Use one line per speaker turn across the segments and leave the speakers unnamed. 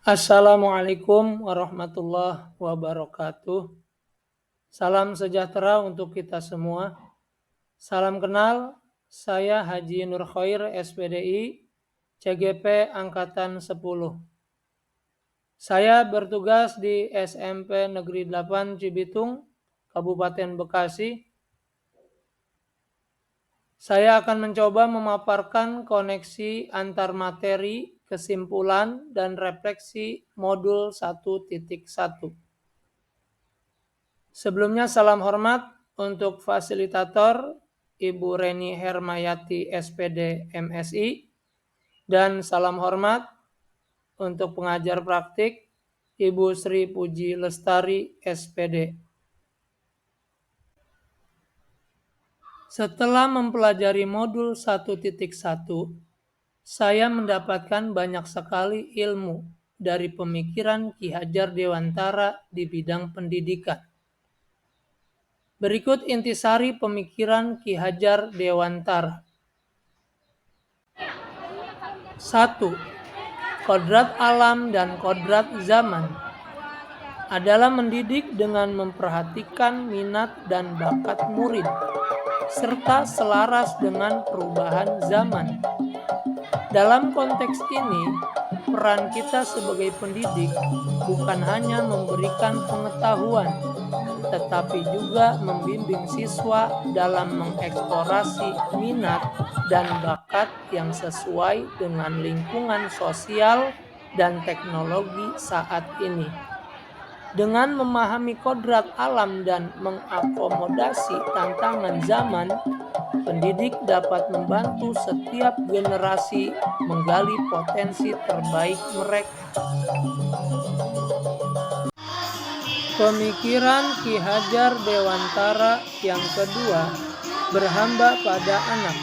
Assalamualaikum warahmatullahi wabarakatuh. Salam sejahtera untuk kita semua. Salam kenal, saya Haji Nur Khair SPDI, CGP Angkatan 10. Saya bertugas di SMP Negeri 8 Cibitung, Kabupaten Bekasi. Saya akan mencoba memaparkan koneksi antar materi, kesimpulan, dan refleksi modul 1.1. Sebelumnya salam hormat untuk fasilitator Ibu Reni Hermayati SPD MSI dan salam hormat untuk pengajar praktik Ibu Sri Puji Lestari SPD. Setelah mempelajari modul 1.1, saya mendapatkan banyak sekali ilmu dari pemikiran Ki Hajar Dewantara di bidang pendidikan. Berikut intisari pemikiran Ki Hajar Dewantara. 1. Kodrat alam dan kodrat zaman adalah mendidik dengan memperhatikan minat dan bakat murid, serta selaras dengan perubahan zaman. Dalam konteks ini, peran kita sebagai pendidik bukan hanya memberikan pengetahuan, tetapi juga membimbing siswa dalam mengeksplorasi minat dan bakat yang sesuai dengan lingkungan sosial dan teknologi saat ini. Dengan memahami kodrat alam dan mengakomodasi tantangan zaman, pendidik dapat membantu setiap generasi menggali potensi terbaik mereka. Pemikiran Ki Hajar Dewantara yang kedua, berhamba pada anak.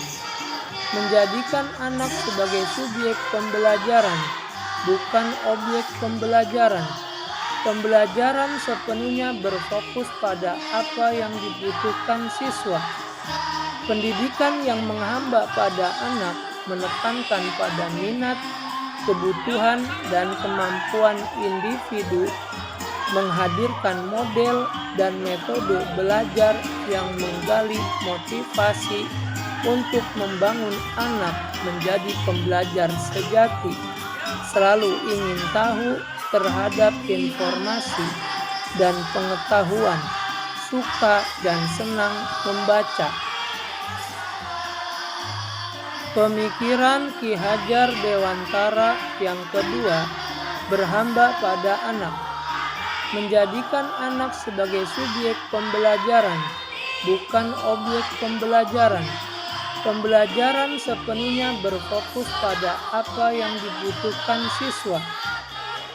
Menjadikan anak sebagai subjek pembelajaran, bukan objek pembelajaran. Pembelajaran sepenuhnya berfokus pada apa yang dibutuhkan siswa. Pendidikan yang menghamba pada anak menekankan pada minat, kebutuhan, dan kemampuan individu, menghadirkan model dan metode belajar yang menggali motivasi untuk membangun anak menjadi pembelajar sejati, selalu ingin tahu terhadap informasi dan pengetahuan, suka dan senang membaca. Pemikiran Ki Hajar Dewantara yang kedua, berhamba pada anak. Menjadikan anak sebagai subjek pembelajaran, bukan objek pembelajaran. Pembelajaran sepenuhnya berfokus pada apa yang dibutuhkan siswa.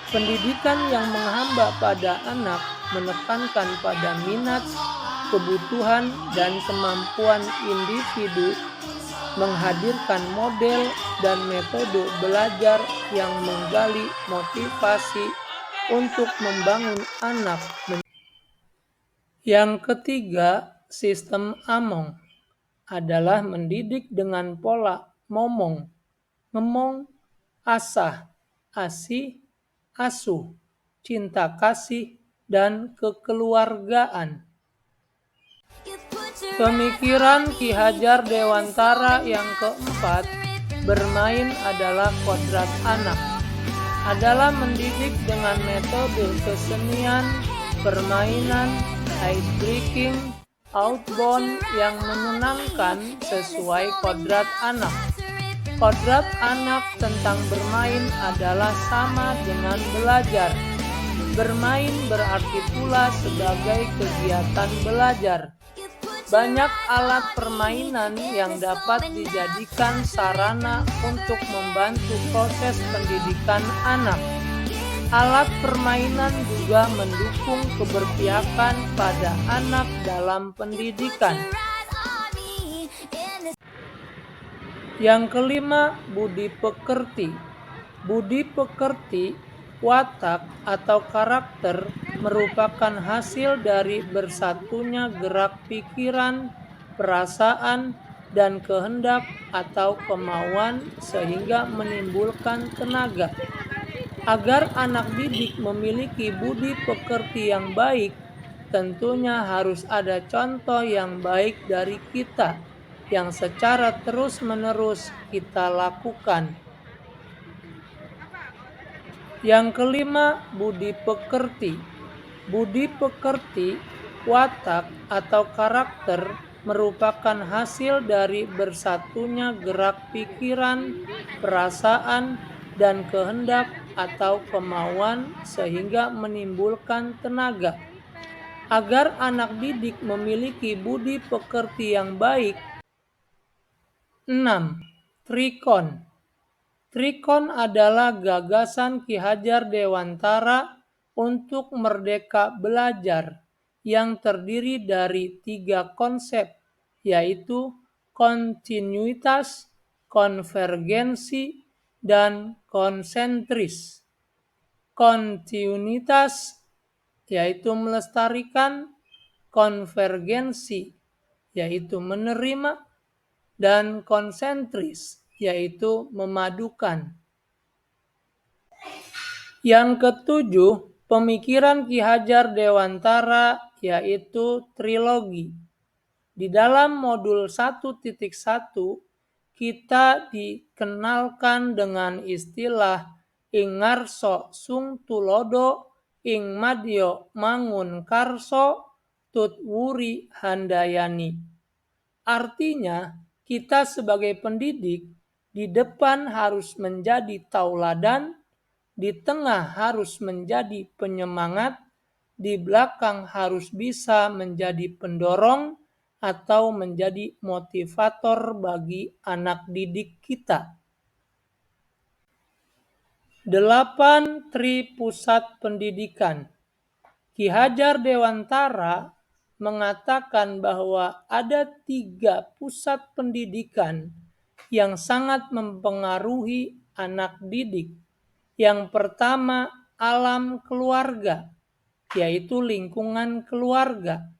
Pendidikan yang menghamba pada anak menekankan pada minat, kebutuhan, dan kemampuan individu, menghadirkan model dan metode belajar yang menggali motivasi untuk membangun anak. Yang ketiga, sistem Among adalah mendidik dengan pola momong, ngemong, asah, asih, asuh, cinta kasih, dan kekeluargaan. Pemikiran Ki Hajar Dewantara yang keempat, bermain adalah kodrat anak, adalah mendidik dengan metode kesenian, permainan, ice breaking, outbound yang menyenangkan sesuai kodrat anak. Kodrat anak tentang bermain adalah sama dengan belajar. Bermain berarti pula sebagai kegiatan belajar. Banyak alat permainan yang dapat dijadikan sarana untuk membantu proses pendidikan anak. Alat permainan juga mendukung keberpihakan pada anak dalam pendidikan. Yang kelima, budi pekerti. Budi pekerti, watak atau karakter merupakan hasil dari bersatunya gerak pikiran, perasaan, dan kehendak atau kemauan sehingga menimbulkan tenaga. Agar anak didik memiliki budi pekerti yang baik, tentunya harus ada contoh yang baik dari kita yang secara terus-menerus kita lakukan. Yang kelima, budi pekerti. Budi pekerti, watak atau karakter merupakan hasil dari bersatunya gerak pikiran, perasaan, dan kehendak atau kemauan sehingga menimbulkan tenaga. Agar anak didik memiliki budi pekerti yang baik. 6. Trikon. Trikon adalah gagasan Ki Hajar Dewantara untuk merdeka belajar yang terdiri dari 3 konsep, yaitu kontinuitas, konvergensi, dan konsentris. Kontinuitas yaitu melestarikan, konvergensi yaitu menerima, dan konsentris yaitu memadukan. Yang ketujuh, pemikiran Ki Hajar Dewantara yaitu trilogi. Di dalam modul 1.1 kita dikenalkan dengan istilah ing ngarso sung tulodo ing madyo mangun karso tut wuri handayani. Artinya, kita sebagai pendidik di depan harus menjadi tauladan, di tengah harus menjadi penyemangat, di belakang harus bisa menjadi pendorong atau menjadi motivator bagi anak didik kita. 8. Tri Pusat Pendidikan. Ki Hajar Dewantara mengatakan bahwa ada 3 pusat pendidikan yang sangat mempengaruhi anak didik. Yang pertama, alam keluarga, yaitu lingkungan keluarga.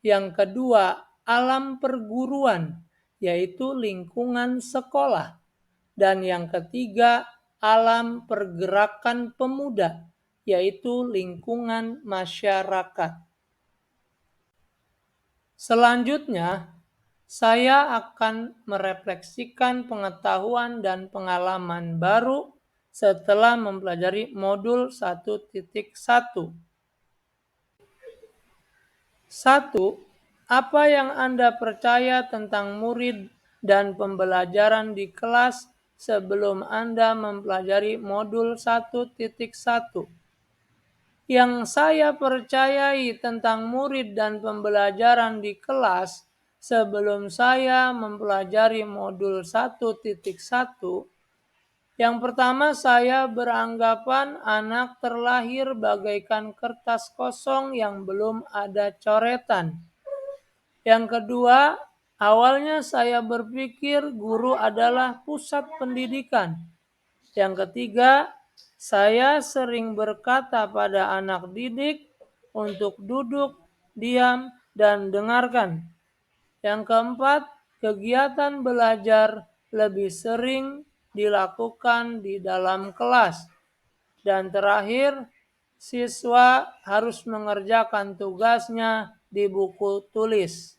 Yang kedua, alam perguruan, yaitu lingkungan sekolah. Dan yang ketiga, alam pergerakan pemuda, yaitu lingkungan masyarakat. Selanjutnya, saya akan merefleksikan pengetahuan dan pengalaman baru setelah mempelajari modul 1.1. 1. Apa yang Anda percaya tentang murid dan pembelajaran di kelas sebelum Anda mempelajari modul 1.1? Yang saya percayai tentang murid dan pembelajaran di kelas sebelum saya mempelajari modul 1.1, yang pertama, saya beranggapan anak terlahir bagaikan kertas kosong yang belum ada coretan. Yang kedua, awalnya saya berpikir guru adalah pusat pendidikan. Yang ketiga, saya sering berkata pada anak didik untuk duduk, diam, dan dengarkan. Yang keempat, kegiatan belajar lebih sering dilakukan di dalam kelas. Dan terakhir, siswa harus mengerjakan tugasnya di buku tulis.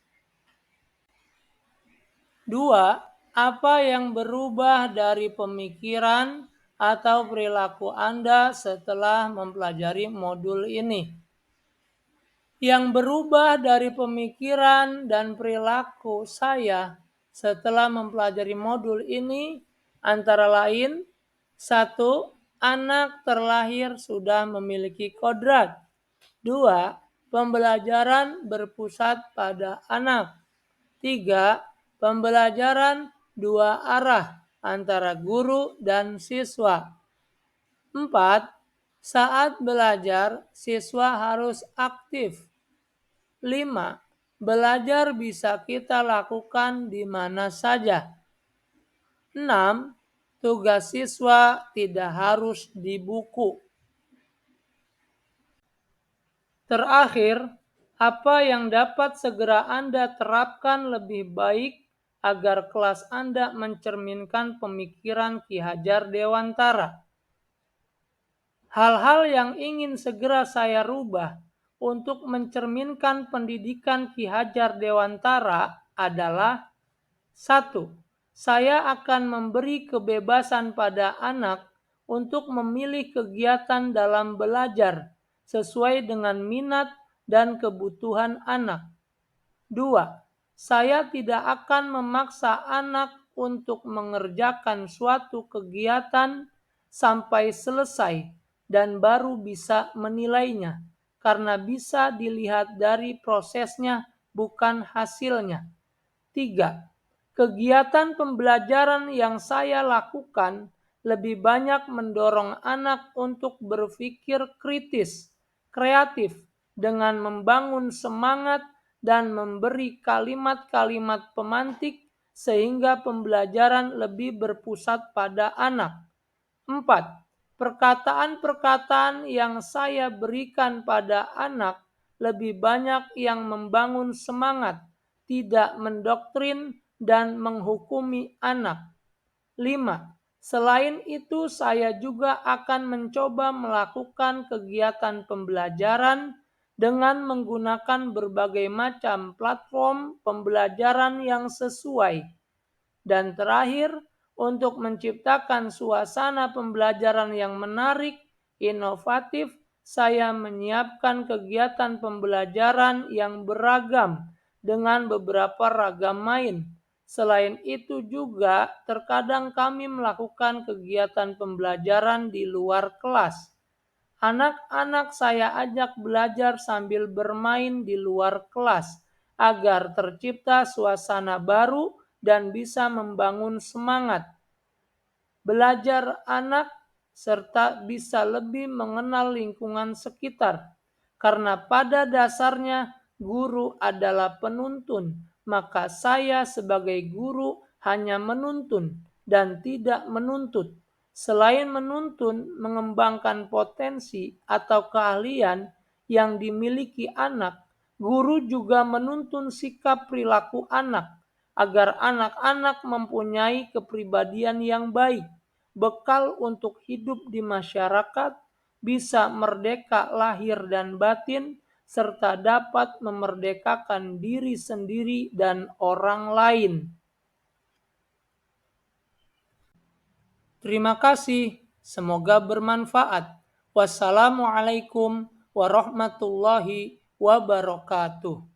2. Apa yang berubah dari pemikiran atau perilaku Anda setelah mempelajari modul ini? Yang berubah dari pemikiran dan perilaku saya setelah mempelajari modul ini antara lain: 1. Anak terlahir sudah memiliki kodrat. 2. Pembelajaran berpusat pada anak. 3. Pembelajaran 2 arah antara guru dan siswa. 4. Saat belajar, siswa harus aktif. 5. Belajar bisa kita lakukan di mana saja. 6. Tugas siswa tidak harus di buku. Terakhir, apa yang dapat segera Anda terapkan lebih baik agar kelas Anda mencerminkan pemikiran Ki Hajar Dewantara? Hal-hal yang ingin segera saya rubah untuk mencerminkan pendidikan Ki Hajar Dewantara adalah: 1. Saya akan memberi kebebasan pada anak untuk memilih kegiatan dalam belajar sesuai dengan minat dan kebutuhan anak. 2. Saya tidak akan memaksa anak untuk mengerjakan suatu kegiatan sampai selesai dan baru bisa menilainya, karena bisa dilihat dari prosesnya, bukan hasilnya. 3. Kegiatan pembelajaran yang saya lakukan lebih banyak mendorong anak untuk berpikir kritis, kreatif, dengan membangun semangat dan memberi kalimat-kalimat pemantik sehingga pembelajaran lebih berpusat pada anak. 4. Perkataan-perkataan yang saya berikan pada anak lebih banyak yang membangun semangat, tidak mendoktrin dan menghukumi anak. 5. Selain itu, saya juga akan mencoba melakukan kegiatan pembelajaran dengan menggunakan berbagai macam platform pembelajaran yang sesuai. Dan terakhir, untuk menciptakan suasana pembelajaran yang menarik, inovatif, saya menyiapkan kegiatan pembelajaran yang beragam dengan beberapa ragam main. Selain itu juga, terkadang kami melakukan kegiatan pembelajaran di luar kelas. Anak-anak saya ajak belajar sambil bermain di luar kelas agar tercipta suasana baru dan bisa membangun semangat belajar anak serta bisa lebih mengenal lingkungan sekitar. Karena pada dasarnya guru adalah penuntun, maka saya sebagai guru hanya menuntun dan tidak menuntut. Selain menuntun, mengembangkan potensi atau keahlian yang dimiliki anak, guru juga menuntun sikap perilaku anak agar anak-anak mempunyai kepribadian yang baik, bekal untuk hidup di masyarakat, bisa merdeka lahir dan batin, serta dapat memerdekakan diri sendiri dan orang lain. Terima kasih, semoga bermanfaat. Wassalamualaikum warahmatullahi wabarakatuh.